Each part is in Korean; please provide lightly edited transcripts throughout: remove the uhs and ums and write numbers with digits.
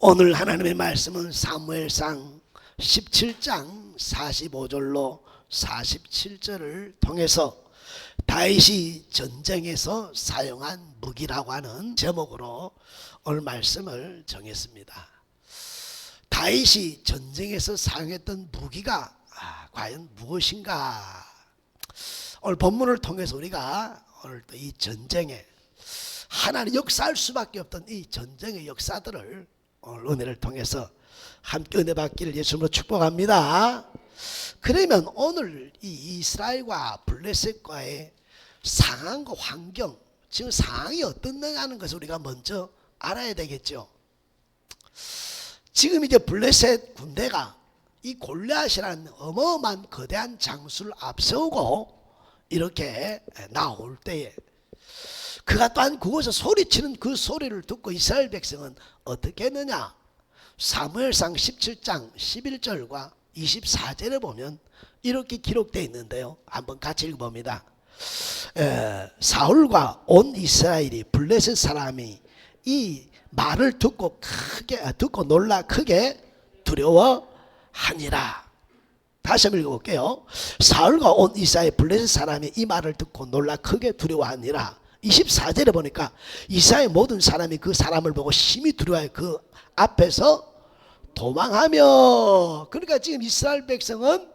오늘 하나님의 말씀은 사무엘상 17장 45절로 47절을 통해서 다윗이 전쟁에서 사용한 무기라고 하는 제목으로 오늘 말씀을 정했습니다. 다윗이 전쟁에서 사용했던 무기가 과연 무엇인가? 오늘 본문을 통해서 우리가 오늘 또 이 전쟁에 하나님 역사할 수밖에 없던 이 전쟁의 역사들을 오늘 은혜를 통해서 함께 은혜 받기를 예수님으로 축복합니다. 그러면 오늘 이 이스라엘과 블레셋과의 상황과 환경, 지금 상황이 어떻느냐 하는 것을 우리가 먼저 알아야 되겠죠. 지금 이제 블레셋 군대가 이 골리앗이라는 어마어마한 거대한 장수를 앞세우고 이렇게 나올 때에 그가 또한 그곳에서 소리치는 그 소리를 듣고 이스라엘 백성은 어떻게 했느냐? 사무엘상 17장 11절과 24절에 보면 이렇게 기록되어 있는데요, 한번 같이 읽어봅니다. 사울과 온 이스라엘이 블레셋 사람이 이 말을 듣고 놀라 크게 두려워하니라. 다시 한번 읽어볼게요. 사울과 온 이스라엘 블레셋 사람이 이 말을 듣고 놀라 크게 두려워하니라. 24절에 보니까 이스라엘 모든 사람이 그 사람을 보고 심히 두려워하여 그 앞에서 도망하며, 그러니까 지금 이스라엘 백성은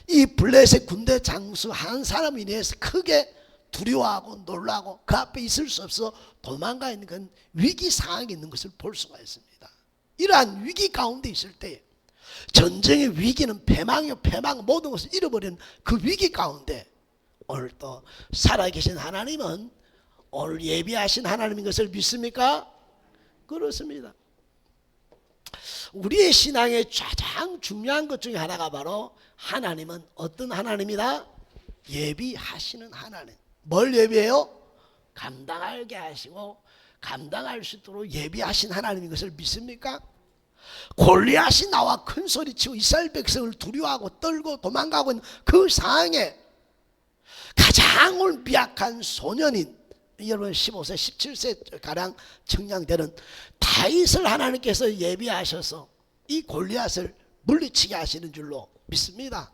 이 블레셋 군대 장수 한 사람에 인해서 크게 두려워하고 놀라고 그 앞에 있을 수 없어 도망가 있는 건 위기 상황이 있는 것을 볼 수가 있습니다. 이러한 위기 가운데 있을 때, 전쟁의 위기는 패망이요, 패망 모든 것을 잃어버리는 그 위기 가운데 오늘 또 살아계신 하나님은 오늘 예비하신 하나님인 것을 믿습니까? 그렇습니다. 우리의 신앙의 가장 중요한 것 중에 하나가 바로 하나님은 어떤 하나님이다? 예비하시는 하나님. 뭘 예비해요? 감당하게 하시고 감당할 수 있도록 예비하신 하나님인 것을 믿습니까? 골리앗이 나와 큰 소리치고 이스라엘 백성을 두려워하고 떨고 도망가고 있는 그 상황에 가장 오늘 미약한 소년인 여러분 15세 17세 가량 청량되는 다윗을 하나님께서 예비하셔서 이 골리앗을 물리치게 하시는 줄로 믿습니다.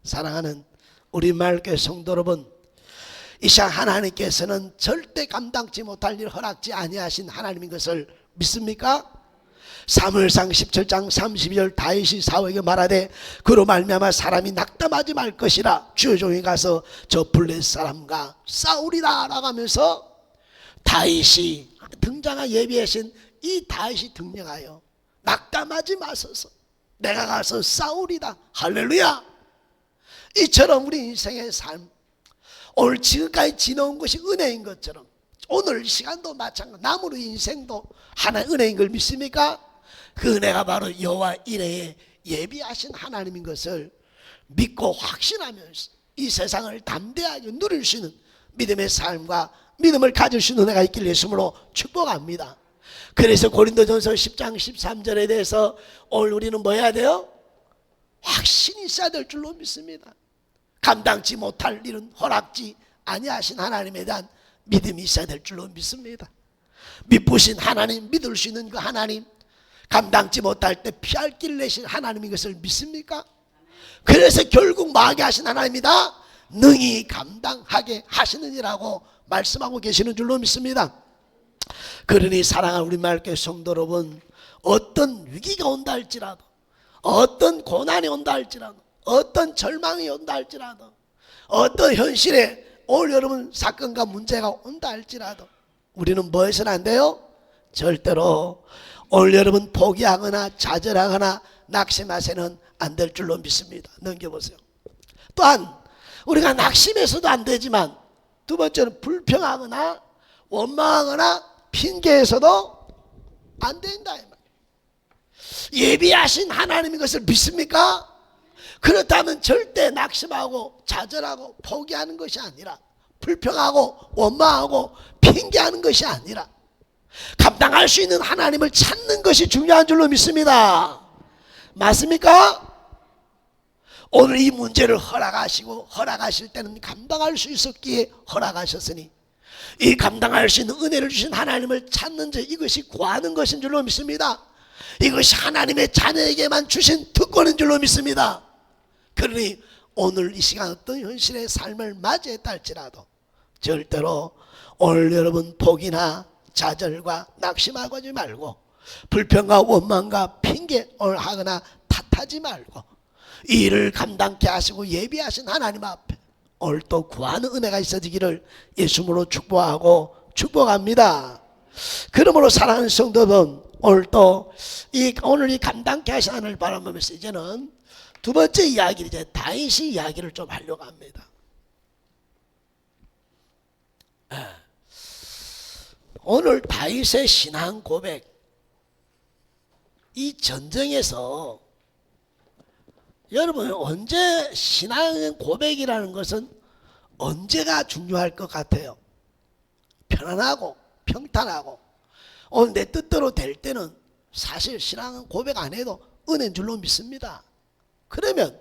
사랑하는 우리 마을교회 성도 여러분, 이 시간 하나님께서는 절대 감당치 못할 일 허락지 아니하신 하나님인 것을 믿습니까? 사무엘상 17장 32절 다윗이 사울에게 말하되 그로 말미암아 사람이 낙담하지 말 것이라 주의 종이 가서 저 블레셋 사람과 싸우리라 라고 하면서 다윗이 등장한 예비하신 이 다윗이 등장하여 낙담하지 마소서, 내가 가서 싸우리다. 할렐루야. 이처럼 우리 인생의 삶, 오늘 지금까지 지나온 것이 은혜인 것처럼 오늘 시간도 마찬가지, 남은 인생도 하나의 은혜인 걸 믿습니까? 그 은혜가 바로 여호와 이레의 예비하신 하나님인 것을 믿고 확신하면서 이 세상을 담대하게 누릴 수 있는 믿음의 삶과 믿음을 가질 수 있는 은혜가 있기를 예수님으로 축복합니다. 그래서 고린도전서 10장 13절에 대해서 오늘 우리는 뭐 해야 돼요? 확신이 있어야 될 줄로 믿습니다. 감당치 못할 일은 허락지 아니하신 하나님에 대한 믿음이 있어야 될 줄로 믿습니다. 믿으신 하나님, 믿을 수 있는 그 하나님, 감당치 못할 때 피할 길을 내신 하나님인 것을 믿습니까? 그래서 결국 마게 하신 하나님이다, 능히 감당하게 하시느니라고 말씀하고 계시는 줄로 믿습니다. 그러니 사랑하는 우리 마을교회 성도 여러분, 어떤 위기가 온다 할지라도, 어떤 고난이 온다 할지라도, 어떤 절망이 온다 할지라도, 어떤 현실에 오늘 여러분 사건과 문제가 온다 할지라도 우리는 뭐 해서는 안 돼요? 절대로 오늘 여러분 포기하거나 좌절하거나 낙심하서는 안 될 줄로 믿습니다. 넘겨보세요. 또한 우리가 낙심해서도 안 되지만 두 번째는 불평하거나 원망하거나 핑계해서도 안 된다. 예비하신 하나님인 것을 믿습니까? 그렇다면 절대 낙심하고 좌절하고 포기하는 것이 아니라, 불평하고 원망하고 핑계하는 것이 아니라 감당할 수 있는 하나님을 찾는 것이 중요한 줄로 믿습니다. 맞습니까? 오늘 이 문제를 허락하실 때는 감당할 수 있었기에 허락하셨으니 이 감당할 수 있는 은혜를 주신 하나님을 찾는 자, 이것이 구하는 것인 줄로 믿습니다. 이것이 하나님의 자녀에게만 주신 특권인 줄로 믿습니다. 그러니 오늘 이 시간 어떤 현실의 삶을 맞이했다 할지라도 절대로 오늘 여러분 포기나 좌절과 낙심하고 하지 말고 불평과 원망과 핑계를 하거나 탓하지 말고 이 일을 감당케 하시고 예비하신 하나님 앞에 오늘 또 구하는 은혜가 있어지기를 예수님으로 축복하고 축복합니다. 그러므로 사랑하는 성도분, 오늘 이 감당케 하신 하나님을 바라보면서 이제는 두 번째 이야기를 이제 다윗의 이야기를 좀 하려고 합니다. 오늘 다윗의 신앙 고백, 이 전쟁에서 여러분 언제 신앙 고백이라는 것은 언제가 중요할 것 같아요? 편안하고 평탄하고 오늘 내 뜻대로 될 때는 사실 신앙은 고백 안 해도 은혜인 줄로 믿습니다. 그러면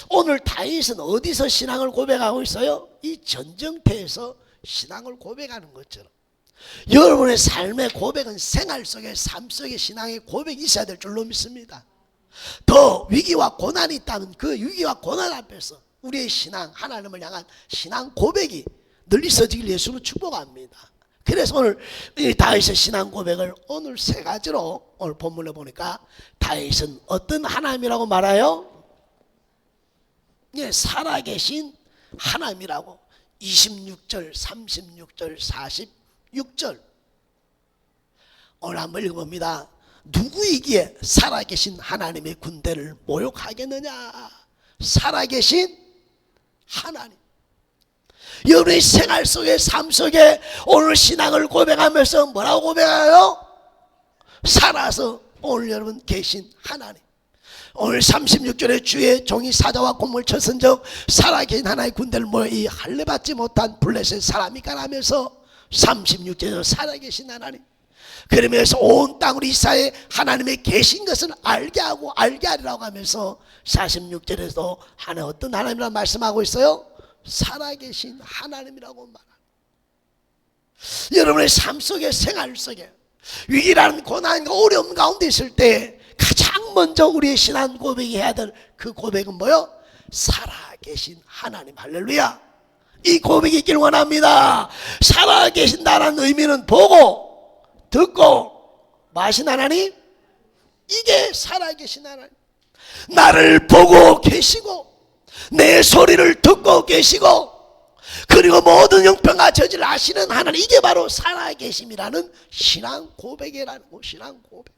오늘 다윗은 어디서 신앙을 고백하고 있어요? 이 전쟁터에서 신앙을 고백하는 것처럼 여러분의 삶의 고백은 생활 속에 삶 속에 신앙의 고백이 있어야 될 줄로 믿습니다. 더 위기와 고난이 있다면 그 위기와 고난 앞에서 우리의 신앙, 하나님을 향한 신앙 고백이 늘 있어지길 예수로 축복합니다. 그래서 오늘 이 다윗의 신앙 고백을 오늘 세 가지로 오늘 본문에 보니까 다윗은 어떤 하나님이라고 말해요? 예, 살아계신 하나님이라고 26절, 36절, 46절 오늘 한번 읽어봅니다. 누구이기에 살아계신 하나님의 군대를 모욕하겠느냐? 살아계신 하나님. 여러분의 생활 속에 삶 속에 오늘 신앙을 고백하면서 뭐라고 고백해요? 살아서 오늘 여러분 계신 하나님. 오늘 36절에 주의 종이 사자와 곰을 쳤은즉 살아계신 하나님의 군대를 모여 이 할례받지 못한 블레셋 사람이 가라면서 36절에서 살아계신 하나님. 그러면서 온 땅으로 이사에 하나님의 계신 것을 알게 하고 알게 하리라고 하면서 46절에서 하나님 어떤 하나님이라고 말씀하고 있어요? 살아계신 하나님이라고 말합니다. 여러분의 삶 속에 생활 속에 위기라는 고난과 어려움 가운데 있을 때 가장 먼저 우리의 신앙 고백이 해야 될 그 고백은 뭐요? 살아계신 하나님. 할렐루야. 이 고백이 있기를 원합니다. 살아계신다는 의미는 보고 듣고 마신 하나님, 이게 살아계신 하나님. 나를 보고 계시고 내 소리를 듣고 계시고 그리고 모든 형편과 저질을 아시는 하나님, 이게 바로 살아계심이라는 신앙 고백이라는 거. 신앙 고백.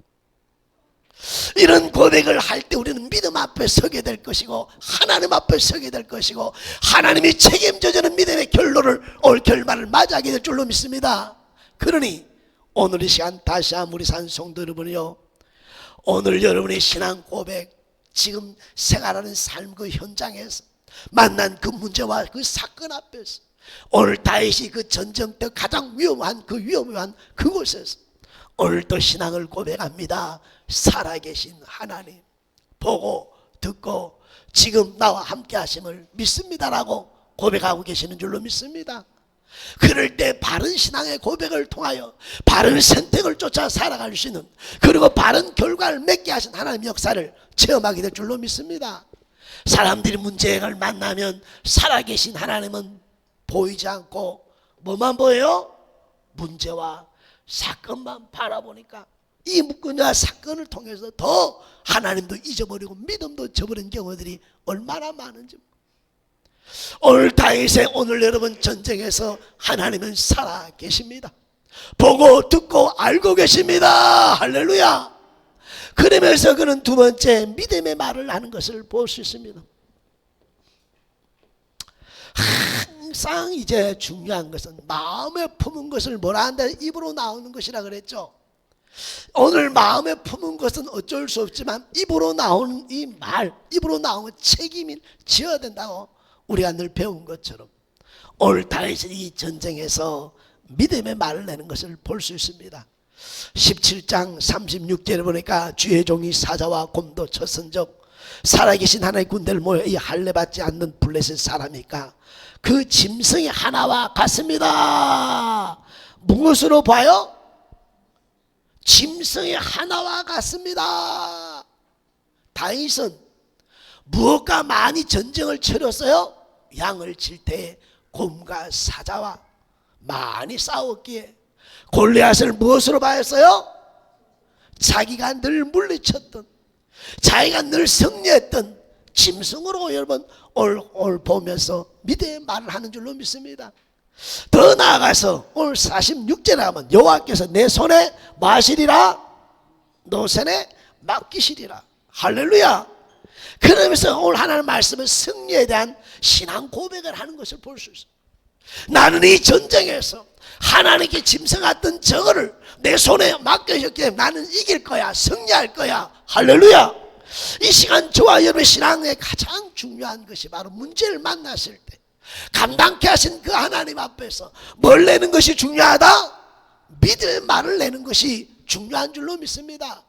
이런 고백을 할 때 우리는 믿음 앞에 서게 될 것이고 하나님 앞에 서게 될 것이고 하나님이 책임져주는 믿음의 결론을 올 결말을 맞이하게 될 줄로 믿습니다. 그러니 오늘 이 시간 다시 한번 우리 산 성도 여러분이요, 오늘 여러분의 신앙 고백, 지금 생활하는 삶 그 현장에서 만난 그 문제와 그 사건 앞에서 오늘 다윗이 그 전쟁 때 가장 위험한 그곳에서 오늘도 신앙을 고백합니다. 살아계신 하나님, 보고 듣고 지금 나와 함께 하심을 믿습니다라고 고백하고 계시는 줄로 믿습니다. 그럴 때 바른 신앙의 고백을 통하여 바른 선택을 쫓아 살아갈 수 있는, 그리고 바른 결과를 맺게 하신 하나님의 역사를 체험하게 될 줄로 믿습니다. 사람들이 문제를 만나면 살아계신 하나님은 보이지 않고 뭐만 보여요? 문제와 사건만 바라보니까 이 문제와 사건을 통해서 더 하나님도 잊어버리고 믿음도 저버린 경우들이 얼마나 많은지. 오늘 다윗의 오늘 여러분 전쟁에서 하나님은 살아계십니다. 보고 듣고 알고 계십니다. 할렐루야. 그러면서 그는 두 번째 믿음의 말을 하는 것을 볼 수 있습니다. 항상 이제 중요한 것은 마음에 품은 것을 뭐라 한다? 입으로 나오는 것이라 그랬죠. 오늘 마음에 품은 것은 어쩔 수 없지만 입으로 나오는 이 말, 입으로 나오는 책임이 지어야 된다고 우리가 늘 배운 것처럼 오늘 다윗은 이 전쟁에서 믿음의 말을 내는 것을 볼 수 있습니다. 17장 36절에 보니까 주의 종이 사자와 곰도 쳤은즉 살아계신 하나님의 군대를 모여 이 할례받지 않는 블레셋 사람이니까 그 짐승이 하나와 같습니다. 무엇으로 봐요? 짐승의 하나와 같습니다. 다윗은 무엇과 많이 전쟁을 치렀어요? 양을 칠 때 곰과 사자와 많이 싸웠기에 골리앗을 무엇으로 봐였어요? 자기가 늘 물리쳤던, 자기가 늘 승리했던 짐승으로 여러분 오늘 보면서 믿음의 말을 하는 줄로 믿습니다. 더 나아가서 오늘 46절에 하면 여호와께서 내 손에 마시리라 노선에 맡기시리라. 할렐루야. 그러면서 오늘 하나님 말씀은 승리에 대한 신앙 고백을 하는 것을 볼 수 있어요. 나는 이 전쟁에서 하나님께 짐승했던 저거를 내 손에 맡겨주셨기 때문에 나는 이길 거야, 승리할 거야. 할렐루야. 이 시간 저와 여러분의 신앙에 가장 중요한 것이 바로 문제를 만났을 때 감당케 하신 그 하나님 앞에서 뭘 내는 것이 중요하다? 믿음의 말을 내는 것이 중요한 줄로 믿습니다.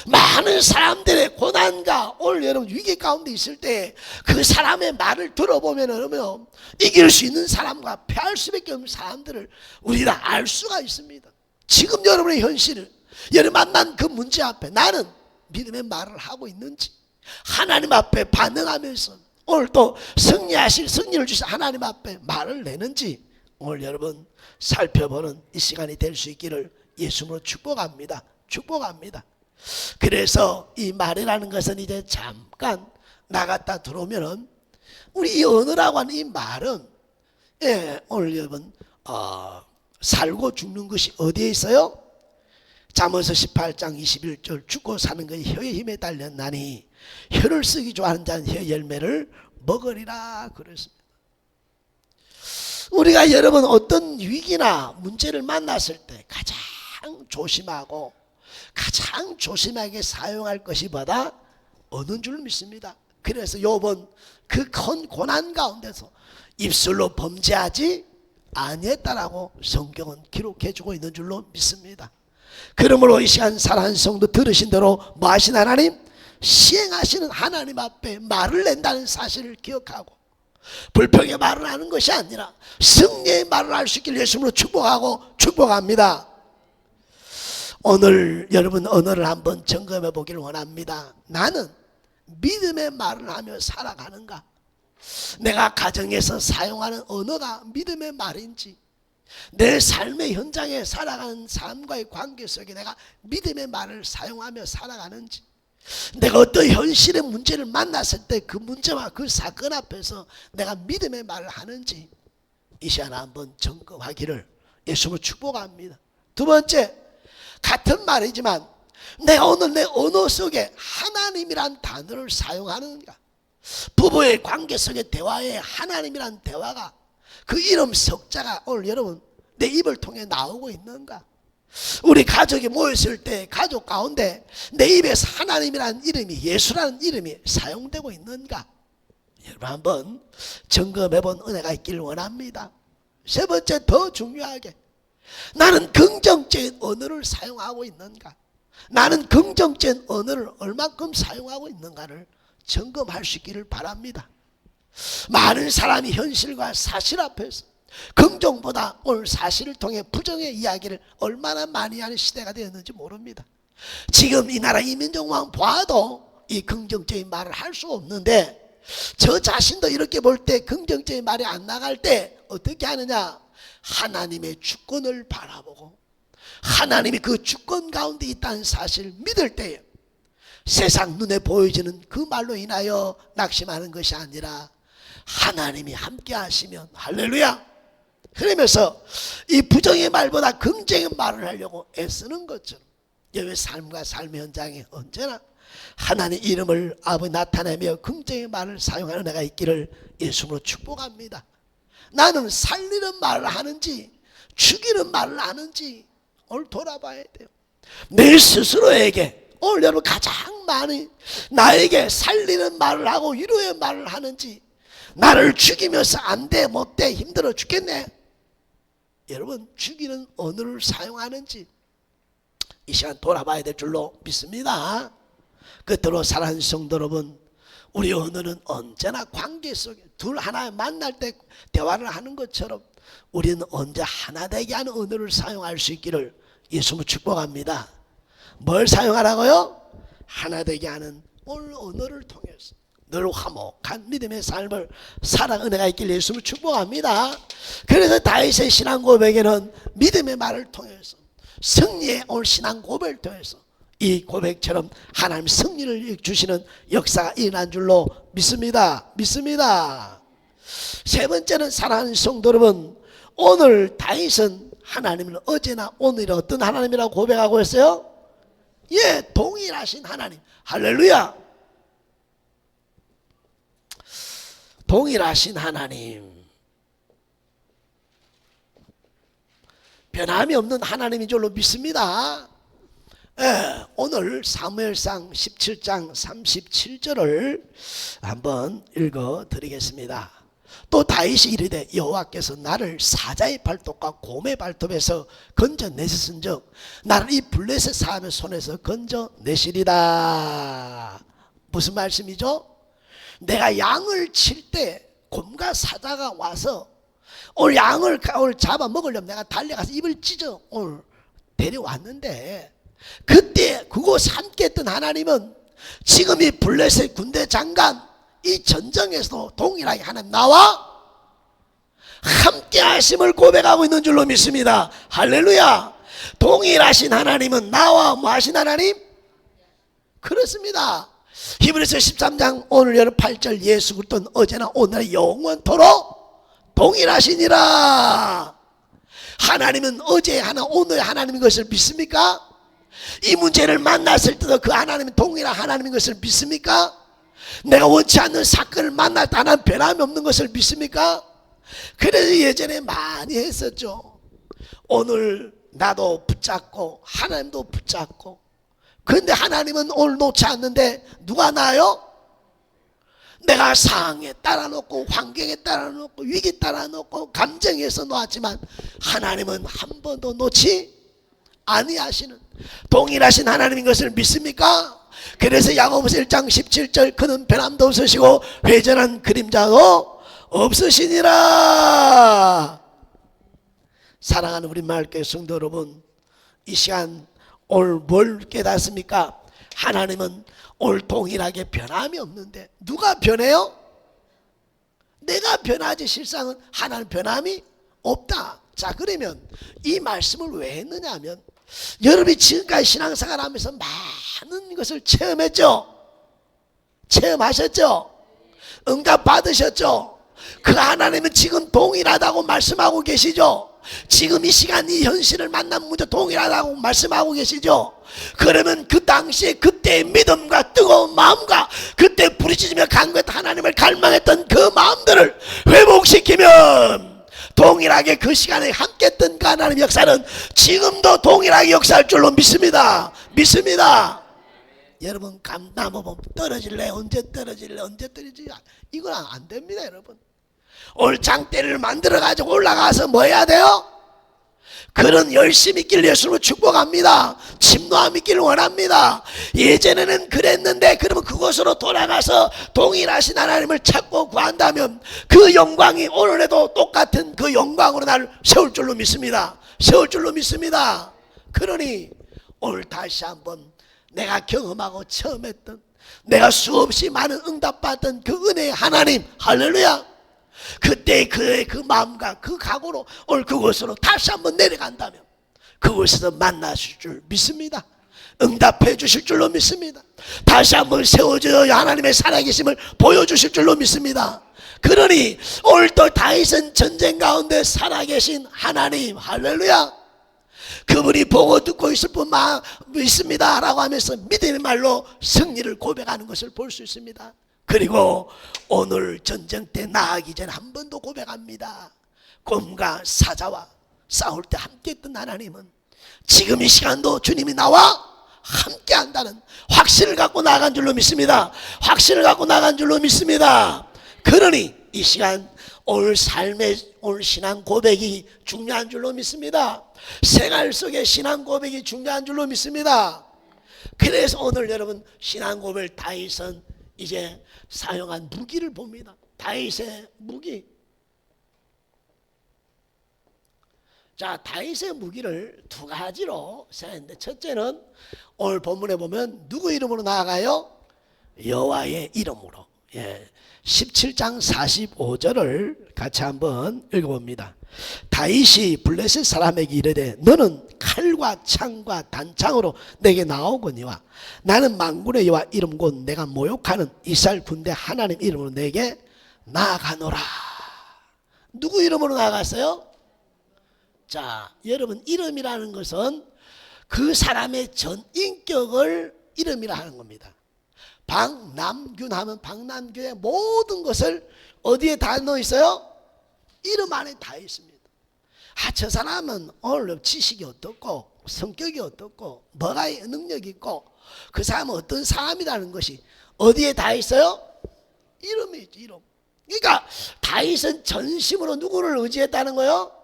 많은 사람들의 고난과 오늘 여러분 위기 가운데 있을 때 그 사람의 말을 들어보면 이길 수 있는 사람과 패할 수밖에 없는 사람들을 우리가 알 수가 있습니다. 지금 여러분의 현실을 여러분 만난 그 문제 앞에 나는 믿음의 말을 하고 있는지, 하나님 앞에 반응하면서 오늘 또 승리를 주신 하나님 앞에 말을 내는지 오늘 여러분 살펴보는 이 시간이 될 수 있기를 예수님으로 축복합니다. 축복합니다. 그래서 이 말이라는 것은 이제 잠깐 나갔다 들어오면은 우리 이 언어라고 하는 이 말은 오늘 여러분 살고 죽는 것이 어디에 있어요? 잠언서 18장 21절 죽고 사는 것이 혀의 힘에 달렸나니 혀를 쓰기 좋아하는 자는 혀 열매를 먹으리라 그랬습니다. 우리가 여러분 어떤 위기나 문제를 만났을 때 가장 조심하고 가장 조심하게 사용할 것이 뭐다? 얻는 줄 믿습니다. 그래서 요번 그 큰 고난 가운데서 입술로 범죄하지 아니했다라고 성경은 기록해주고 있는 줄로 믿습니다. 그러므로 이 시간 사랑하는 성도 들으신 대로 뭐 하신 하나님? 시행하시는 하나님 앞에 말을 낸다는 사실을 기억하고 불평의 말을 하는 것이 아니라 승리의 말을 할 수 있기를 예수님으로 축복하고 축복합니다. 오늘 여러분 언어를 한번 점검해 보기를 원합니다. 나는 믿음의 말을 하며 살아가는가? 내가 가정에서 사용하는 언어가 믿음의 말인지, 내 삶의 현장에 살아가는 사람과의 관계 속에 내가 믿음의 말을 사용하며 살아가는지, 내가 어떤 현실의 문제를 만났을 때 그 문제와 그 사건 앞에서 내가 믿음의 말을 하는지 이 시간에 한번 점검하기를 예수님으로 축복합니다. 두 번째, 같은 말이지만 내가 오늘 내 언어 속에 하나님이란 단어를 사용하는가? 부부의 관계 속의 대화에 하나님이란 대화가 그 이름 석자가 오늘 여러분 내 입을 통해 나오고 있는가? 우리 가족이 모였을 때 가족 가운데 내 입에서 하나님이라는 이름이, 예수라는 이름이 사용되고 있는가? 여러분 한번 점검해본 은혜가 있기를 원합니다. 세 번째, 더 중요하게 나는 긍정적인 언어를 사용하고 있는가? 나는 긍정적인 언어를 얼만큼 사용하고 있는가를 점검할 수 있기를 바랍니다. 많은 사람이 현실과 사실 앞에서 긍정보다 오늘 사실을 통해 부정의 이야기를 얼마나 많이 하는 시대가 되었는지 모릅니다. 지금 이 나라 이민정왕 봐도 이 긍정적인 말을 할 수 없는데 저 자신도 이렇게 볼 때 긍정적인 말이 안 나갈 때 어떻게 하느냐? 하나님의 주권을 바라보고 하나님이 그 주권 가운데 있다는 사실을 믿을 때에 세상 눈에 보여지는 그 말로 인하여 낙심하는 것이 아니라 하나님이 함께 하시면 할렐루야. 그러면서 이 부정의 말보다 긍정의 말을 하려고 애쓰는 것처럼 여러분의 삶과 삶의 현장에 언제나 하나님의 이름을 아버지 나타내며 긍정의 말을 사용하는 내가 있기를 예수님으로 축복합니다. 나는 살리는 말을 하는지 죽이는 말을 하는지 오늘 돌아봐야 돼요. 내 스스로에게 오늘 여러분 가장 많이 나에게 살리는 말을 하고 위로의 말을 하는지, 나를 죽이면서 안 돼, 못 돼, 힘들어 죽겠네, 여러분 죽이는 언어를 사용하는지 이 시간 돌아봐야 될 줄로 믿습니다. 끝으로 사랑하는 성도 여러분, 우리 언어는 언제나 관계 속에 둘 하나 만날 때 대화를 하는 것처럼 우리는 언제 하나 되게 하는 언어를 사용할 수 있기를 예수님을 축복합니다. 뭘 사용하라고요? 하나 되게 하는 오늘 언어를 통해서 늘 화목한 믿음의 삶을 살아 은혜가 있길 예수를 축복합니다. 그래서 다윗의 신앙 고백에는 믿음의 말을 통해서 승리의 오늘 신앙 고백을 통해서 이 고백처럼 하나님 승리를 주시는 역사가 일어난 줄로 믿습니다. 세 번째는 사랑하는 성도 여러분, 오늘 다윗은 하나님을 어제나 오늘 어떤 하나님이라고 고백하고 있어요? 예, 동일하신 하나님. 할렐루야. 동일하신 하나님, 변함이 없는 하나님인 줄로 믿습니다. 오늘 사무엘상 17장 37절을 한번 읽어 드리겠습니다. 또 다윗이 이르되 여호와께서 나를 사자의 발톱과 곰의 발톱에서 건져내셨은즉 나를 이 블레셋 사람의 손에서 건져내시리다. 무슨 말씀이죠? 내가 양을 칠 때 곰과 사자가 와서 오늘 양을 오늘 잡아먹으려면 내가 달려가서 입을 찢어 오늘 데려왔는데, 그때 그곳 함께 했던 하나님은 지금 이 블레셋 군대 장관 이 전쟁에서도 동일하게 하나님 나와 함께 하심을 고백하고 있는 줄로 믿습니다. 할렐루야. 동일하신 하나님은 나와 뭐 하신 하나님? 그렇습니다. 히브리서 13장 오늘 여러 8절 예수 그리스도는 어제나 오늘 영원토록 동일하시니라. 하나님은 어제 하나 오늘 하나님인 것을 믿습니까? 이 문제를 만났을 때도 그 하나님은 동일한 하나님인 것을 믿습니까? 내가 원치 않는 사건을 만날 때 하나님 변함이 없는 것을 믿습니까? 그래서 예전에 많이 했었죠. 오늘 나도 붙잡고 하나님도 붙잡고, 그런데 하나님은 오늘 놓지 않는데 누가 나요? 내가 상황에 따라 놓고 환경에 따라 놓고 위기 따라 놓고 감정에서 놓았지만 하나님은 한 번도 놓지 아니하시는 동일하신 하나님인 것을 믿습니까? 그래서 야고보서 1장 17절 그는 변함도 없으시고 회전한 그림자도 없으시니라. 사랑하는 우리 마을교회 성도 여러분, 이 시간 오늘 뭘 깨닫습니까? 하나님은 오늘 동일하게 변함이 없는데 누가 변해요? 내가 변하지 실상은 하나님 변함이 없다. 자, 그러면 이 말씀을 왜 했느냐 하면 여러분이 지금까지 신앙생활 하면서 많은 것을 체험했죠? 체험하셨죠? 응답 받으셨죠? 그 하나님은 지금 동일하다고 말씀하고 계시죠? 지금 이 시간 이 현실을 만난 문제 동일하다고 말씀하고 계시죠? 그러면 그 당시에 그때의 믿음과 뜨거운 마음과 그때 부르짖으며 간구했던 하나님을 갈망했던 그 마음들을 회복시키면 동일하게 그 시간에 함께했던 그 하나님의 역사는 지금도 동일하게 역사할 줄로 믿습니다. 여러분, 감나무 보면 떨어질래? 언제 떨어질래? 언제 떨어질래? 이건 안 됩니다. 여러분, 오늘 장대를 만들어 가지고 올라가서 뭐 해야 돼요? 그런 열심히 있길 예수님을 축복합니다. 침노함 있기를 원합니다. 예전에는 그랬는데 그러면 그곳으로 돌아가서 동일하신 하나님을 찾고 구한다면 그 영광이 오늘에도 똑같은 그 영광으로 나를 세울 줄로 믿습니다. 그러니 오늘 다시 한번 내가 경험하고 처음 했던, 내가 수없이 많은 응답받던 그 은혜의 하나님, 할렐루야, 그때 그의 그 마음과 그 각오로 오늘 그곳으로 다시 한번 내려간다면 그곳에서 만나실 줄 믿습니다. 응답해 주실 줄로 믿습니다. 다시 한번 세워져 하나님의 살아계심을 보여주실 줄로 믿습니다. 그러니 오늘도 다윗은 전쟁 가운데 살아계신 하나님, 할렐루야, 그분이 보고 듣고 있을 뿐만 있습니다 라고 하면서 믿음의 말로 승리를 고백하는 것을 볼 수 있습니다. 그리고 오늘 전쟁 때 나가기 전에 한 번 더 고백합니다. 곰과 사자와 싸울 때 함께 했던 하나님은 지금 이 시간도 주님이 나와 함께 한다는 확신을 갖고 나간 줄로 믿습니다. 그러니 이 시간 오늘 삶의 오늘 신앙 고백이 중요한 줄로 믿습니다. 생활 속의 신앙 고백이 중요한 줄로 믿습니다. 그래서 오늘 여러분 신앙 고백 다윗은 이제 사용한 무기를 봅니다. 다윗의 무기. 자, 다윗의 무기를 두 가지로 세웠는데, 첫째는 오늘 본문에 보면 누구 이름으로 나아가요? 여호와의 이름으로. 17장 45절을 같이 한번 읽어봅니다. 다윗이 블레셋 사람에게 이르되 너는 칼과 창과 단창으로 내게 나오거니와 나는 만군의 여호와 이름 곧 내가 모욕하는 이스라엘 군대 하나님 이름으로 내게 나아가노라. 누구 이름으로 나아갔어요? 자, 여러분, 이름이라는 것은 그 사람의 전 인격을 이름이라 하는 겁니다. 박남균 하면 박남균의 모든 것을 어디에 다 넣어 있어요? 이름 안에 다 있습니다. 저 사람은 오늘 지식이 어떻고 성격이 어떻고 뭐가 능력이 있고 그 사람은 어떤 사람이라는 것이 어디에 다 있어요? 이름이 있지, 이름. 그러니까 다윗은 전심으로 누구를 의지했다는 거예요?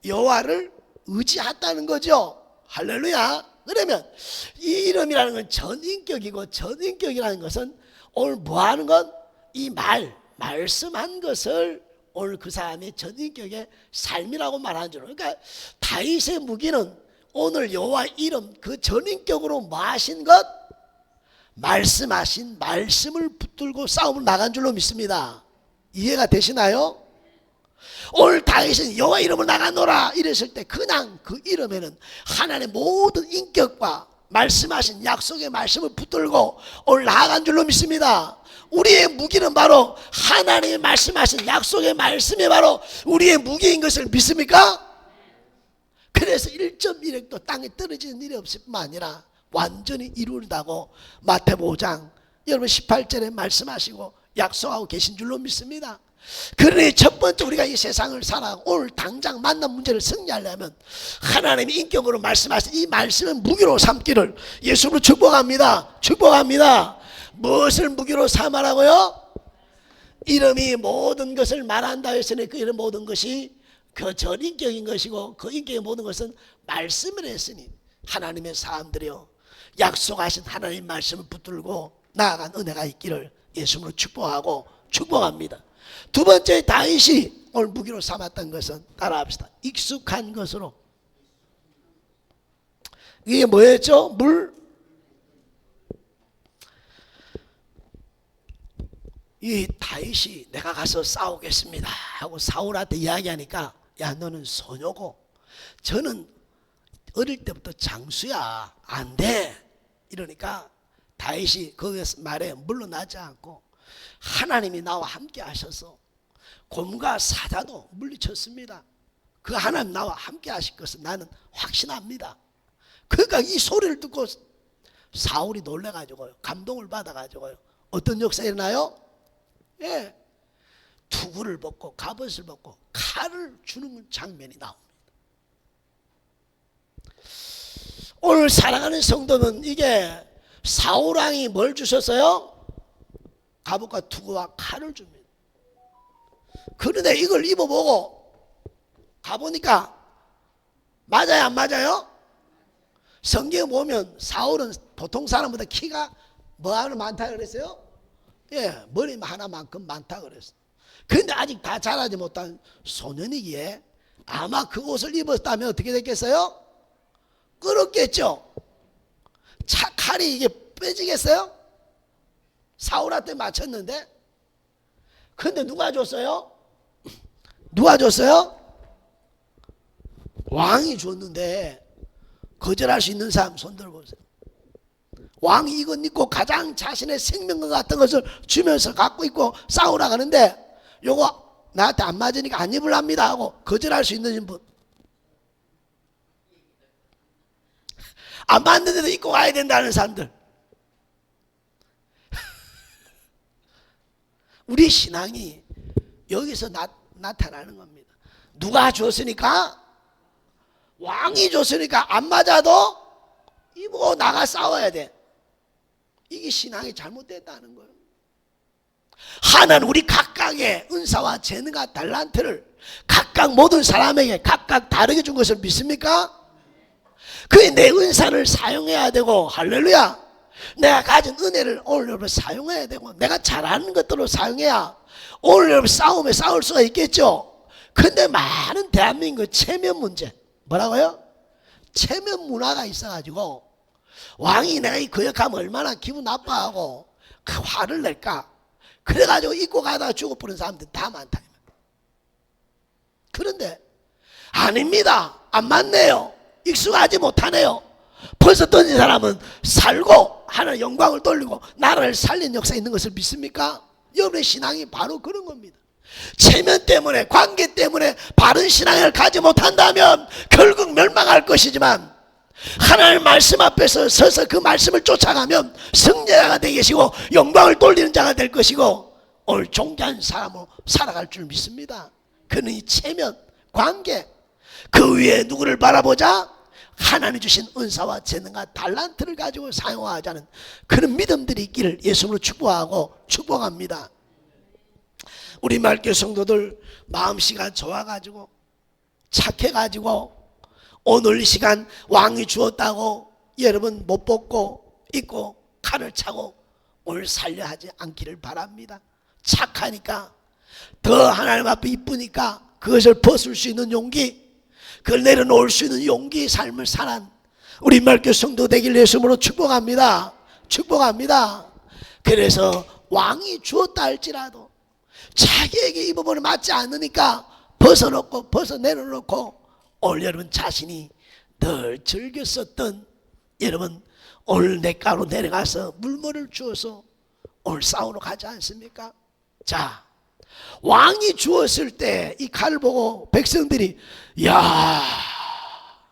여호와를 의지했다는 거죠. 할렐루야. 그러면 이 이름이라는 건 전인격이고, 전인격이라는 것은 오늘 뭐 하는 건? 이 말씀한 것을 오늘 그 사람의 전인격의 삶이라고 말하는 줄. 그러니까 다윗의 무기는 오늘 여호와 이름 그 전인격으로 뭐 하신 것? 말씀하신 말씀을 붙들고 싸움을 나간 줄로 믿습니다. 이해가 되시나요? 오늘 다윗은 여호와 이름을 나가노라 이랬을 때 그냥 그 이름에는 하나님의 모든 인격과 말씀하신 약속의 말씀을 붙들고 오늘 나아간 줄로 믿습니다. 우리의 무기는 바로 하나님의 말씀하신 약속의 말씀이 바로 우리의 무기인 것을 믿습니까? 그래서 1.1획도 땅에 떨어지는 일이 없을 뿐만 아니라 완전히 이루어진다고 마태복음 5장 여러분 18절에 말씀하시고 약속하고 계신 줄로 믿습니다. 그러니 첫 번째 우리가 이 세상을 살아 오늘 당장 만난 문제를 승리하려면 하나님의 인격으로 말씀하신 이 말씀을 무기로 삼기를 예수로 축복합니다. 축복합니다. 무엇을 무기로 삼으라고요? 이름이 모든 것을 말한다 했으니 그 이름 모든 것이 그 전인격인 것이고 그 인격의 모든 것은 말씀을 했으니 하나님의 사람들이요 약속하신 하나님 말씀을 붙들고 나아간 은혜가 있기를 예수로 축복하고 축복합니다. 두 번째 다윗이 오늘 무기로 삼았던 것은 따라합시다. 익숙한 것으로. 이게 뭐였죠? 이 다윗이 내가 가서 싸우겠습니다 하고 사울한테 이야기하니까 야 너는 소녀고 저는 어릴 때부터 장수야 안 돼 이러니까 다윗이 그 말에 물러나지 않고 하나님이 나와 함께 하셔서 곰과 사자도 물리쳤습니다. 그 하나님 나와 함께 하실 것은 나는 확신합니다. 그러니까 이 소리를 듣고 사울이 놀래가지고요 감동을 받아가지고요 어떤 역사가 일어나요? 투구를 벗고 갑옷을 벗고 칼을 주는 장면이 나옵니다. 오늘 사랑하는 성도는 이게 사울왕이 뭘 주셨어요? 갑옷과 투구와 칼을 줍니다. 그런데 이걸 입어보고 가보니까 맞아요 안 맞아요? 성경에 보면 사울은 보통 사람보다 키가 뭐 하나 많다 그랬어요? 머리 하나만큼 많다 그랬어요. 그런데 아직 다 자라지 못한 소년이기에 아마 그 옷을 입었다면 어떻게 됐겠어요? 끌었겠죠. 칼이 이게 빼지겠어요? 사울한테 맞췄는데 근데 누가 줬어요? 누가 줬어요? 왕이 줬는데 거절할 수 있는 사람 손 들어보세요. 왕이 이것 입고 가장 자신의 생명과 같은 것을 주면서 갖고 있고 싸우러 가는데 요거 나한테 안 맞으니까 안 입으랍니다 하고 거절할 수 있는 분 안 맞는데도 입고 가야 된다는 사람들 우리 신앙이 여기서 나타나는 겁니다. 누가 줬으니까 왕이 줬으니까 안 맞아도 입고 나가 싸워야 돼. 이게 신앙이 잘못됐다는 거예요. 하나는 우리 각각의 은사와 재능과 달란트를 각각 모든 사람에게 각각 다르게 준 것을 믿습니까? 그게 내 은사를 사용해야 되고 할렐루야 내가 가진 은혜를 오늘 여러분 사용해야 되고 내가 잘하는 것들로 사용해야 오늘 여러분 싸움에 싸울 수가 있겠죠. 근데 많은 대한민국 체면 문제 뭐라고요? 체면 문화가 있어가지고 왕이 내가 이 거역하면 얼마나 기분 나빠하고 화를 낼까. 그래가지고 입고 가다가 죽어버린 사람들 다 많다. 그런데 아닙니다. 안 맞네요. 익숙하지 못하네요. 벌써 던진 사람은 살고 하나님 영광을 돌리고 나라를 살린 역사 있는 것을 믿습니까? 여러분의 신앙이 바로 그런 겁니다. 체면 때문에, 관계 때문에 바른 신앙을 가지 못한다면 결국 멸망할 것이지만, 하나님의 말씀 앞에서 서서 그 말씀을 쫓아가면 승리자가 되시고 영광을 돌리는 자가 될 것이고 오늘 존귀한 사람으로 살아갈 줄 믿습니다. 그는 이 체면, 관계, 그 위에 누구를 바라보자? 하나님이 주신 은사와 재능과 달란트를 가지고 사용하자는 그런 믿음들이 있기를 예수님으로 축복하고 축복합니다. 우리 말교 성도들 마음씨가 좋아가지고 착해가지고 오늘 이 시간 왕이 주었다고 여러분 못 벗고 입고 칼을 차고 오늘 살려 하지 않기를 바랍니다. 착하니까 더 하나님 앞에 이쁘니까 그것을 벗을 수 있는 용기, 그걸 내려놓을 수 있는 용기 삶을 사는 우리 말교 성도 되길 예수님으로 축복합니다. 축복합니다. 그래서 왕이 주었다 할지라도 자기에게 입어보니 맞지 않으니까 벗어놓고 내려놓고 오늘 여러분 자신이 늘 즐겨 썼던 여러분 오늘 냇가로 내려가서 물물을 주어서 오늘 싸우러 가지 않습니까? 자, 왕이 주었을 때 이 칼을 보고 백성들이 야,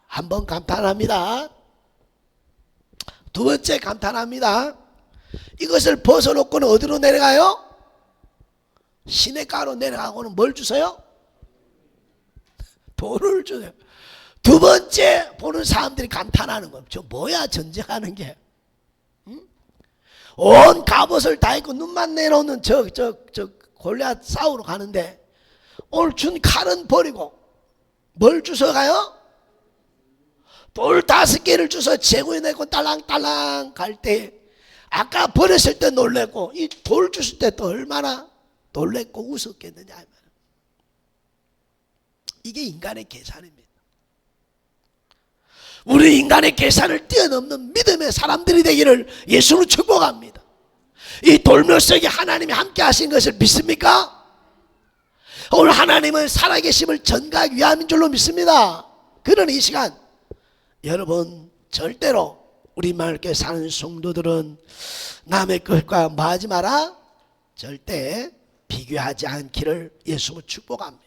한번 감탄합니다. 두 번째 감탄합니다. 이것을 벗어놓고는 어디로 내려가요? 시냇가로 내려가고는 뭘 주세요? 돌을 주세요. 두 번째 보는 사람들이 감탄하는 거. 저 뭐야 전쟁하는 게? 응? 온 갑옷을 다 입고 눈만 내놓는 저 골리앗 싸우러 가는데 오늘 준 칼은 버리고 뭘 주워 가요? 돌 5개를 주워 제구해 내고 딸랑딸랑 갈 때 아까 버렸을 때 놀랬고 이 돌 주실 때 또 얼마나 놀랬고 웃었겠느냐. 이게 인간의 계산입니다. 우리 인간의 계산을 뛰어넘는 믿음의 사람들이 되기를 예수로 축복합니다. 이 돌며 속에 하나님이 함께 하신 것을 믿습니까? 오늘 하나님은 살아계심을 전가하기 위함인 줄로 믿습니다. 그러니 이 시간 여러분 절대로 우리 말께 사는 성도들은 남의 것과 뭐하지 마라? 절대 비교하지 않기를 예수로 축복합니다.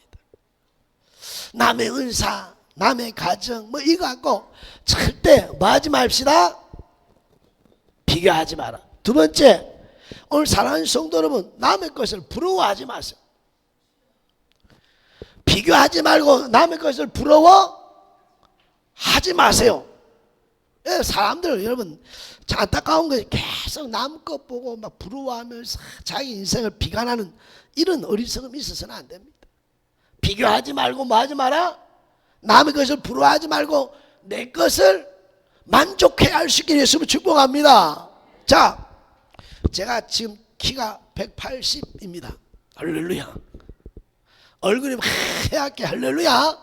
남의 은사, 남의 가정 뭐 이거 갖고 절대 뭐하지 맙시다. 비교하지 마라. 두 번째, 오늘 사랑하는 성도 여러분, 남의 것을 부러워하지 마세요. 비교하지 말고 남의 것을 부러워하지 마세요. 사람들 여러분 안타까운 것이 계속 남 것 보고 막 부러워하면서 자기 인생을 비관하는 이런 어리석음이 있어서는 안 됩니다. 비교하지 말고 뭐 하지 마라? 남의 것을 부러워하지 말고 내 것을 만족해야 할 수 있게 예수를 축복합니다. 자, 제가 지금 키가 180입니다. 할렐루야. 얼굴이 하얗게 할렐루야.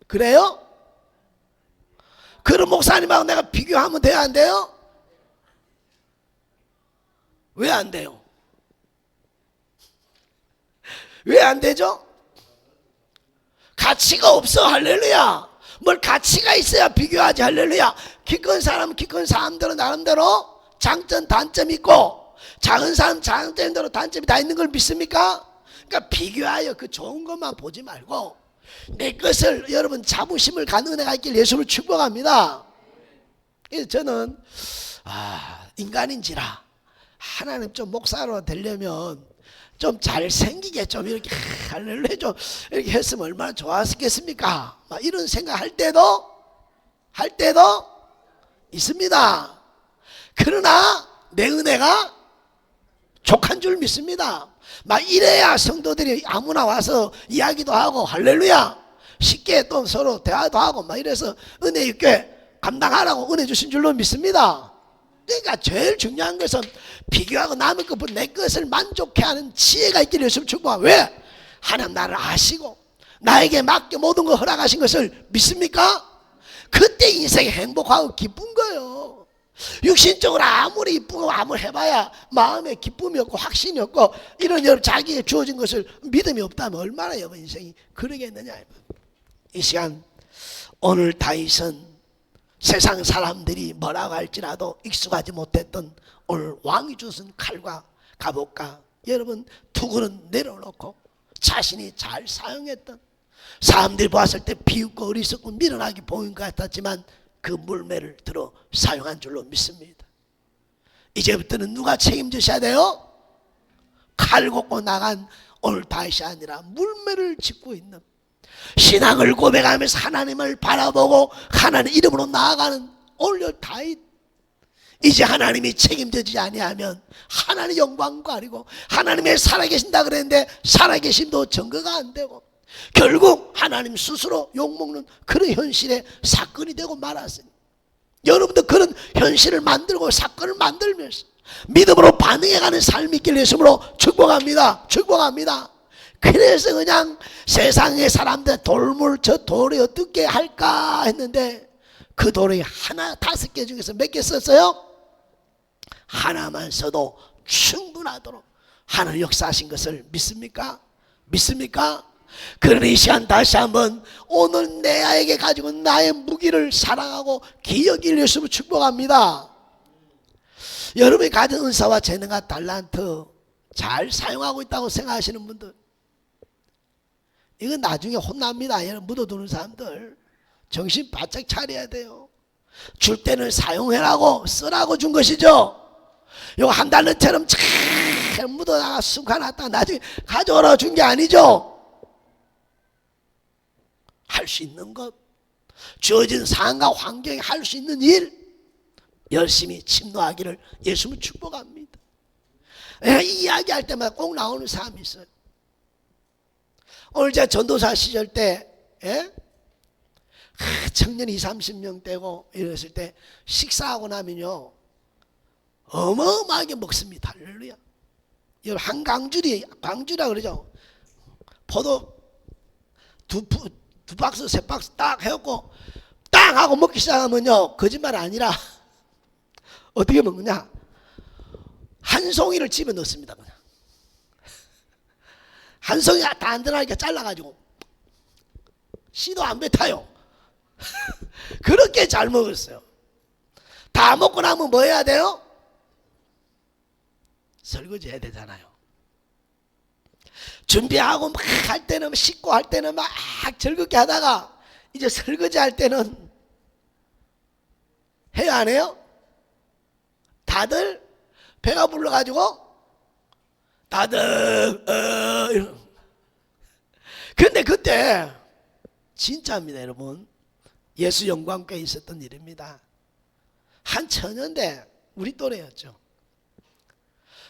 그래요? 그런 목사님하고 내가 비교하면 돼요, 안 돼요? 왜 안 돼요? 왜 안 되죠? 가치가 없어. 할렐루야. 뭘 가치가 있어야 비교하지. 할렐루야. 키 큰 사람은 키 큰 사람들은 나름대로 장점 단점이 있고 작은 사람 장점대로 단점이 다 있는 걸 믿습니까? 그러니까 비교하여 그 좋은 것만 보지 말고 내 것을 여러분 자부심을 갖는 은혜가 있길 예수를 축복합니다. 그래서 저는 인간인지라 하나님 좀 목사로 되려면 좀 잘생기게 좀 이렇게 할렐루야 좀 이렇게 했으면 얼마나 좋았겠습니까? 막 이런 생각 할 때도 있습니다. 그러나 내 은혜가 족한 줄 믿습니다. 막 이래야 성도들이 아무나 와서 이야기도 하고 할렐루야 쉽게 또 서로 대화도 하고 막 이래서 은혜 있게 감당하라고 은혜 주신 줄로 믿습니다. 그러니까 제일 중요한 것은 비교하고 남의 것보다 내 것을 만족해 하는 지혜가 있기를 예수님 축복합니다. 왜? 하나님 나를 아시고 나에게 맡겨 모든 걸 허락하신 것을 믿습니까? 그때 인생이 행복하고 기쁜 거예요. 육신적으로 아무리 이쁘고 아무리 해봐야 마음에 기쁨이 없고 확신이 없고 이런 여러 자기에 주어진 것을 믿음이 없다면 얼마나 여러분 인생이 그러겠느냐. 이 시간 오늘 다윗은 세상 사람들이 뭐라고 할지라도 익숙하지 못했던 오늘 왕이 주신 칼과 갑옷과 여러분 투구는 내려놓고 자신이 잘 사용했던 사람들이 보았을 때 비웃고 어리석고 미련하게 보인 것 같았지만 그 물매를 들어 사용한 줄로 믿습니다. 이제부터는 누가 책임지셔야 돼요? 칼 걷고 나간 오늘 다윗이 아니라 물매를 짚고 있는 신앙을 고백하면서 하나님을 바라보고 하나님 이름으로 나아가는 오늘 다윗. 이제 하나님이 책임지지 아니하면 하나님의 영광 가리고 하나님의 살아계신다 그랬는데 살아계심도 증거가 안 되고 결국 하나님 스스로 욕먹는 그런 현실에 사건이 되고 말았으니 여러분도 그런 현실을 만들고 사건을 만들면서 믿음으로 반응해가는 삶이 있길 예수님으로 축복합니다. 축복합니다. 그래서 그냥 세상의 사람들 돌물 저 돌이 어떻게 할까 했는데 그 돌이 하나 5개 중에서 몇 개 썼어요? 하나만 써도 충분하도록 하나님 역사하신 것을 믿습니까? 믿습니까? 그러니 이 시간 다시 한번 오늘 내게 가지고 나의 무기를 사랑하고 기억을 예수님을 축복합니다. 여러분이 가진 은사와 재능과 달란트 잘 사용하고 있다고 생각하시는 분들 이건 나중에 혼납니다. 여러분 묻어두는 사람들 정신 바짝 차려야 돼요. 줄 때는 사용해라고 쓰라고 준 것이죠. 요거 한 달러처럼 잘 묻어다가 숨가놨다 나중에 가져오라고 준 게 아니죠. 할 수 있는 것 주어진 상황과 환경에 할 수 있는 일 열심히 침노하기를 예수님은 축복합니다. 이 이야기할 때마다 꼭 나오는 사람이 있어요. 오늘 제가 전도사 시절 때 청년 20-30명 되고 이랬을 때 식사하고 나면요 어마어마하게 먹습니다. 할렐루야. 한 광주라 그러죠. 포도 두 박스 세 박스 딱 해갖고 딱 하고 먹기 시작하면요 거짓말 아니라 어떻게 먹느냐 한 송이를 집에 넣습니다. 그냥 한 송이 단단하게 잘라가지고 씨도 안 뱉어요. 그렇게 잘 먹었어요. 다 먹고 나면 뭐 해야 돼요? 설거지 해야 되잖아요. 준비하고 막 할 때는 씻고 할 때는 막 즐겁게 하다가 이제 설거지 할 때는 해야 안 해요? 다들 배가 불러가지고 다들 근데 그때 진짜입니다. 여러분 예수 영광교회 있었던 일입니다. 한 처녀인데 우리 또래였죠.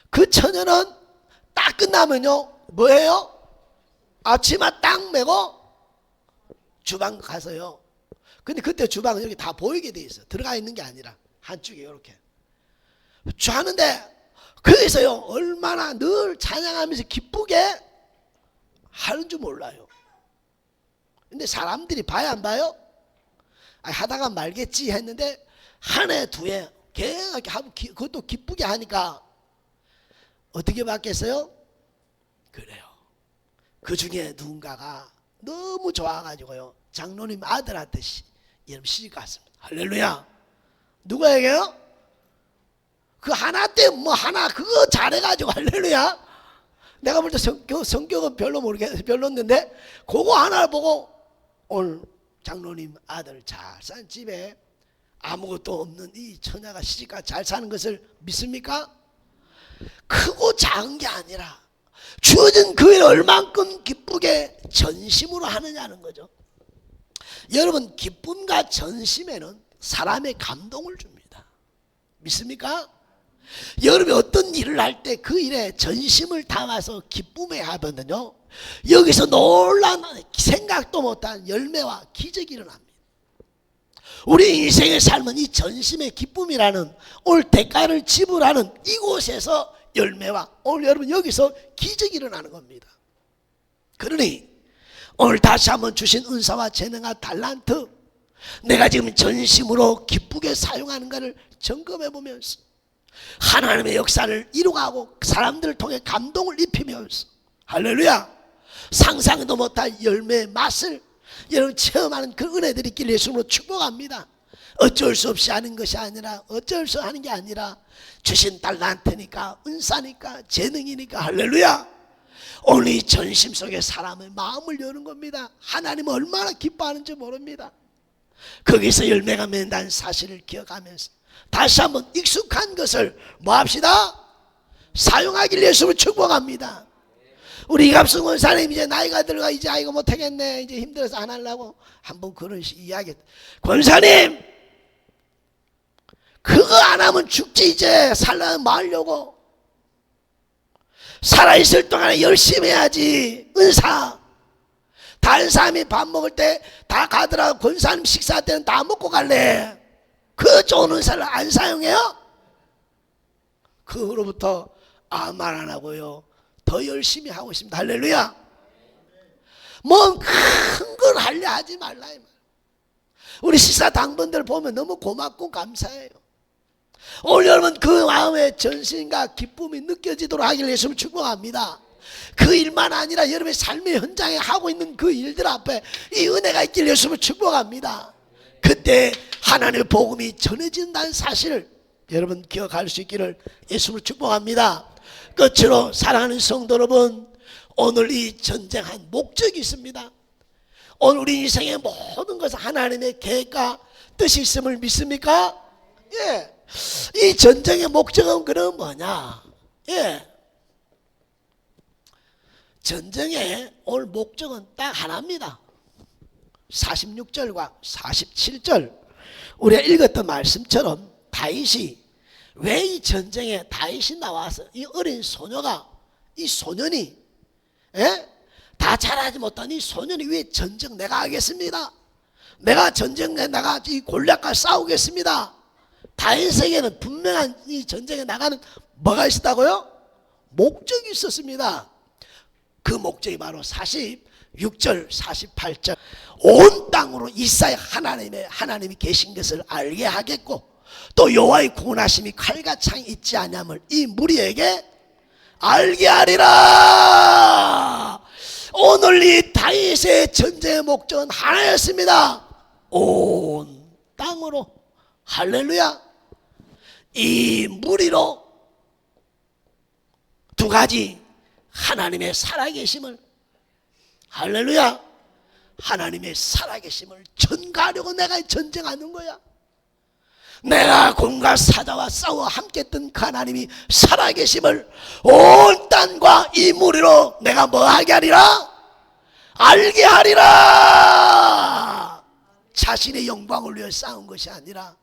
그 처녀는 딱 끝나면요 뭐예요? 앞치마 딱 메고 주방 가서요. 근데 그때 주방은 이렇게 다 보이게 돼 있어. 들어가 있는 게 아니라 한쪽에 이렇게 하는데 거기서요 얼마나 늘 찬양하면서 기쁘게 하는 줄 몰라요. 근데 사람들이 봐야 안 봐요? 하다가 말겠지 했는데 한 해 두 해 계속 하고 그것도 기쁘게 하니까 어떻게 받겠어요? 그래요. 그 중에 누군가가 너무 좋아가지고요 장로님 아들한테 여러분 시집 갔습니다. 할렐루야. 누구에게요? 그 하나 때 뭐 하나 그거 잘해가지고 할렐루야. 내가 볼 때 성격은 별로였는데 그거 하나를 보고 오늘 장로님 아들 잘 산 집에 아무것도 없는 이 처녀가 시집가 잘 사는 것을 믿습니까? 크고 작은 게 아니라 주어진 그 일을 얼만큼 기쁘게 전심으로 하느냐는 거죠. 여러분 기쁨과 전심에는 사람의 감동을 줍니다. 믿습니까? 여러분이 어떤 일을 할 때 그 일에 전심을 담아서 기쁨에 하거든요 여기서 놀라운 생각도 못한 열매와 기적이 일어납니다. 우리 인생의 삶은 이 전심의 기쁨이라는 오늘 대가를 지불하는 이곳에서 열매와 오늘 여러분 여기서 기적이 일어나는 겁니다. 그러니 오늘 다시 한번 주신 은사와 재능과 달란트, 내가 지금 전심으로 기쁘게 사용하는가를 점검해 보면서 하나님의 역사를 이루어가고 사람들을 통해 감동을 입히면서, 할렐루야, 상상도 못할 열매의 맛을 여러분 체험하는 그 은혜들이 있기를 예수님으로 축복합니다. 어쩔 수 없이 하는 것이 아니라, 어쩔 수 하는 게 아니라 주신 달란트니까, 은사니까, 재능이니까, 할렐루야, 오늘 이 전심 속에 사람의 마음을 여는 겁니다. 하나님은 얼마나 기뻐하는지 모릅니다. 거기서 열매가 맺는다는 사실을 기억하면서 다시 한번 익숙한 것을 뭐 합시다? 사용하길 예수를 축복합니다. 우리 이갑승 원사님 이제 나이가 들어가 이제 아이고 못하겠네, 이제 힘들어서 안 하려고 한번 그런 이야기. 권사님, 그거 안 하면 죽지, 이제 살려면 뭐 하려고? 살아있을 동안에 열심히 해야지. 은사, 다른 사람이 밥 먹을 때 다 가더라도 권사님 식사 때는 다 먹고 갈래. 그 좋은 은사를 안 사용해요? 그 후로부터 아무 말 안 하고요, 더 열심히 하고 있습니다. 할렐루야. 뭐 큰 걸 하려 하지 말라 이 말. 우리 식사 당번들 보면 너무 고맙고 감사해요. 오늘 여러분 그 마음의 전신과 기쁨이 느껴지도록 하기를 예수님 축복합니다. 그 일만 아니라 여러분의 삶의 현장에 하고 있는 그 일들 앞에 이 은혜가 있기를 예수님을 축복합니다. 그때 하나님의 복음이 전해진다는 사실을 여러분 기억할 수 있기를 예수님을 축복합니다. 끝으로 사랑하는 성도 여러분, 오늘 이 전쟁한 목적이 있습니다. 오늘 우리 인생의 모든 것은 하나님의 계획과 뜻이 있음을 믿습니까? 예. 이 전쟁의 목적은 그럼 뭐냐? 예. 전쟁의 오늘 목적은 딱 하나입니다. 46절과 47절 우리가 읽었던 말씀처럼 다윗이 왜 이 전쟁에 다윗이 나와서 이 어린 소녀가, 이 소년이, 다 잘하지 못한 이 소년이 왜 전쟁 내가 하겠습니다, 내가 전쟁에 나가 이 골리앗과 싸우겠습니다. 다윗에게는 분명한 이 전쟁에 나가는 뭐가 있었다고요? 목적이 있었습니다. 그 목적이 바로 46절 48절 온 땅으로 이사야 하나님이 계신 것을 알게 하겠고 또 여호와의 구원하심이 칼과 창이 있지 아니함을 이 무리에게 알게 하리라. 오늘 이 다윗의 전쟁의 목적은 하나였습니다. 온 땅으로, 할렐루야, 이 무리로 두 가지 하나님의 살아계심을, 할렐루야, 하나님의 살아계심을 전가하려고 내가 전쟁하는 거야. 내가 공과 사자와 싸워 함께했던 그 하나님이 살아계심을 온 땅과 이 무리로 내가 뭐하게 하리라? 알게 하리라. 자신의 영광을 위해 싸운 것이 아니라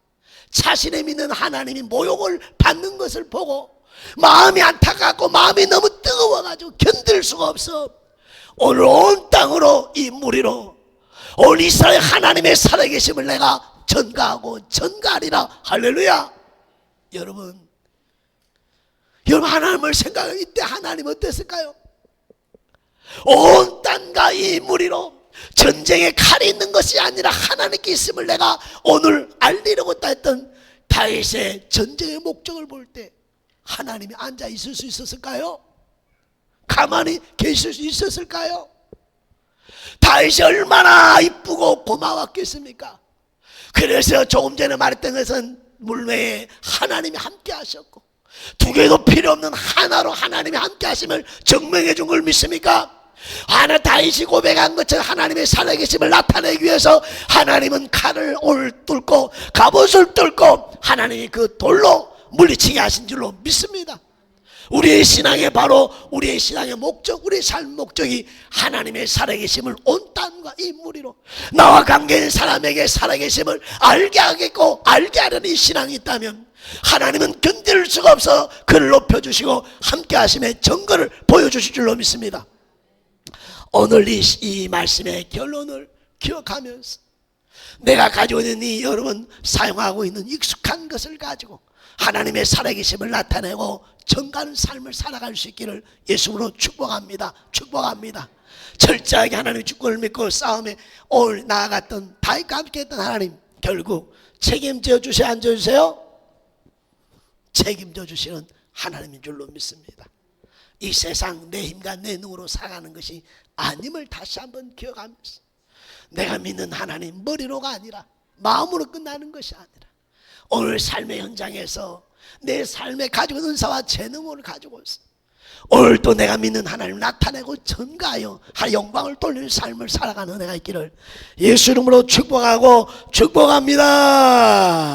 자신의 믿는 하나님이 모욕을 받는 것을 보고 마음이 안타깝고 마음이 너무 뜨거워가지고 견딜 수가 없어. 오늘 온 땅으로 이 무리로 온 이스라엘 하나님의 살아계심을 내가 전가하고 전가하리라. 할렐루야. 여러분 하나님을 생각할 이때 하나님 어땠을까요? 온 땅과 이 무리로 전쟁에 칼이 있는 것이 아니라 하나님께 있음을 내가 오늘 알리려고 했던 다윗의 전쟁의 목적을 볼 때 하나님이 앉아 있을 수 있었을까요? 가만히 계실 수 있었을까요? 다윗이 얼마나 이쁘고 고마웠겠습니까? 그래서 조금 전에 말했던 것은 물매에 하나님이 함께 하셨고 두 개도 필요 없는 하나로 하나님이 함께 하심을 증명해 준 걸 믿습니까? 하나 다윗이 고백한 것처럼 하나님의 살아계심을 나타내기 위해서 하나님은 칼을 오늘 뚫고 갑옷을 뚫고 하나님이 그 돌로 물리치게 하신 줄로 믿습니다. 우리의 신앙의 바로 우리의 신앙의 목적, 우리의 삶 목적이 하나님의 살아계심을 온 땅과 이 무리로 나와 관계인 사람에게 살아계심을 알게 하겠고 알게 하려는 이 신앙이 있다면 하나님은 견딜 수가 없어 그를 높여주시고 함께 하심의 증거를 보여주실 줄로 믿습니다. 오늘 이 말씀의 결론을 기억하면서 내가 가지고 있는 이 여러분 사용하고 있는 익숙한 것을 가지고 하나님의 살아계심을 나타내고 정가는 삶을 살아갈 수 있기를 예수로 축복합니다. 축복합니다. 철저하게 하나님의 주권을 믿고 싸움에 올 나아갔던 다윗과 함께했던 하나님, 결국 책임져 주세요, 안 주세요? 책임져 주시는 하나님인 줄로 믿습니다. 이 세상 내 힘과 내 능으로 살아가는 것이 아님을 다시 한번 기억하면서, 내가 믿는 하나님 머리로가 아니라 마음으로 끝나는 것이 아니라 오늘 삶의 현장에서 내 삶에 가지고 있는 은사와 재능을 가지고 있어 오늘 또 내가 믿는 하나님을 나타내고 전가하여 영광을 돌리는 삶을 살아가는 은혜가 있기를 예수 이름으로 축복하고 축복합니다.